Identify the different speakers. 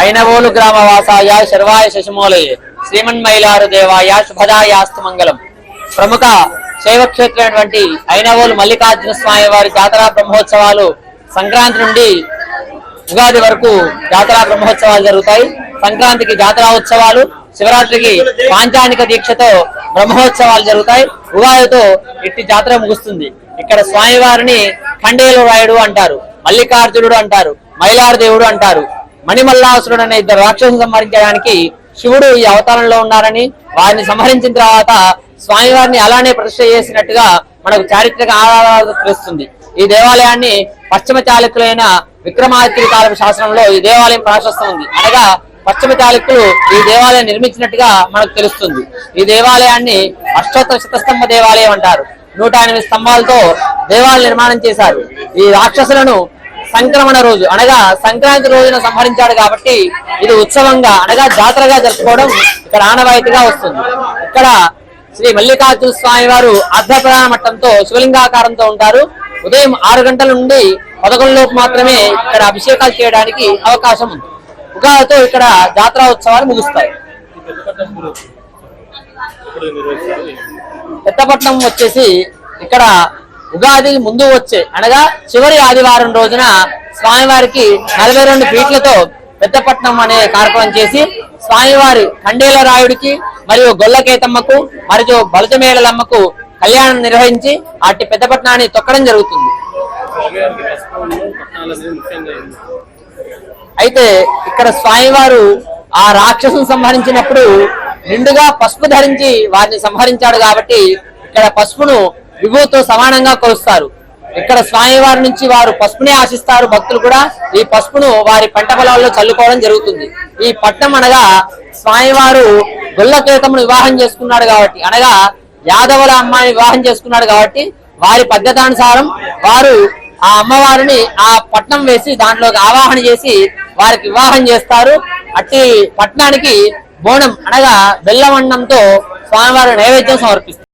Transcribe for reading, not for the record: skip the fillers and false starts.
Speaker 1: ఐనవోలు గ్రామవాసాయ శర్వాయ శశమూలయే శ్రీమన్మైలారు దేవాయ శుభదాయాస్తు మంగళం. ప్రముఖ శైవక్షేత్రమైనటువంటి ఐనవోలు మల్లికార్జున స్వామి వారి జాతరా బ్రహ్మోత్సవాలు సంక్రాంతి నుండి ఉగాది వరకు జాతరా బ్రహ్మోత్సవాలు జరుగుతాయి. సంక్రాంతికి జాతరా ఉత్సవాలు, శివరాత్రికి పాంచానిక దీక్షతో బ్రహ్మోత్సవాలు జరుగుతాయి. ఉగాదితో ఇట్టి జాతర ముగుస్తుంది. ఇక్కడ స్వామివారిని ఖండేలు రాయుడు అంటారు, మల్లికార్జునుడు అంటారు, మైలారు దేవుడు అంటారు. మణిమల్లాసురుడు అనే ఇద్దరు రాక్షసులను సంహరించడానికి శివుడు ఈ అవతారంలో ఉన్నారని, వారిని సంహరించిన తర్వాత స్వామివారిని అలానే ప్రతిష్ఠ చేసినట్టుగా మనకు చారిత్రక ఆధారాలు తెలుస్తుంది. ఈ దేవాలయాన్ని పశ్చిమ చాళుక్యులైన విక్రమాదిత్యుడి కాలం శాసనంలో ఈ దేవాలయం ప్రశస్తముంది. అనగా పశ్చిమ చాళుక్యులు ఈ దేవాలయం నిర్మించినట్టుగా మనకు తెలుస్తుంది. ఈ దేవాలయాన్ని అష్టోత్తర శతస్తంభ దేవాలయం అంటారు. 108 స్తంభాలతో దేవాలయం నిర్మాణం చేశారు. ఈ రాక్షసులను సంక్రమణ రోజు అనగా సంక్రాంతి రోజున సంహరించాడు కాబట్టి ఇది ఉత్సవంగా అనగా జాతరగా జరుపుకోవడం ఇక్కడ ఆనవాయితీగా వస్తుంది. ఇక్కడ శ్రీ మల్లికార్జున స్వామి వారు అర్ధప్రధాన మట్టంతో శివలింగాకారంతో ఉంటారు. ఉదయం 6 గంటల నుండి 11 లోపు మాత్రమే ఇక్కడ అభిషేకాలు చేయడానికి అవకాశం ఉంది. ఉగాదితో ఇక్కడ జాతరా ఉత్సవాలు ముగుస్తాయి. పెద్దపట్నం వచ్చేసి ఇక్కడ ఉగాది ముందు వచ్చే అనగా చివరి ఆదివారం రోజున స్వామివారికి 42 ఫీట్లతో పెద్దపట్నం అనే కార్యక్రమం చేసి స్వామివారి ఖండేల రాయుడికి మరియు గొల్లకేతమ్మకు మరియు బలజమేళలమ్మకు కళ్యాణం నిర్వహించి అట్టి పెద్దపట్నాన్ని తొక్కడం జరుగుతుంది. అయితే ఇక్కడ స్వామివారు ఆ రాక్షసును సంహరించినప్పుడు నిండుగా పసుపు ధరించి వారిని సంహరించాడు కాబట్టి ఇక్కడ పసుపును విభూతో సమానంగా కొలుస్తారు. ఇక్కడ స్వామివారి నుంచి వారు పసుపునే ఆశిస్తారు. భక్తులు కూడా ఈ పసుపును వారి పంట పొలాల్లో చల్లుకోవడం జరుగుతుంది. ఈ పట్నం అనగా స్వామివారు గొల్లకేతమును వివాహం చేసుకున్నాడు కాబట్టి అనగా యాదవుల అమ్మాయిని వివాహం చేసుకున్నాడు కాబట్టి వారి పద్ధతానుసారం వారు ఆ అమ్మవారిని ఆ పట్నం వేసి దాంట్లోకి ఆవాహన చేసి వారికి వివాహం చేస్తారు. అట్టి పట్నానికి బోనం అనగా బెల్లవన్నంతో స్వామివారి నైవేద్యం సమర్పిస్తారు.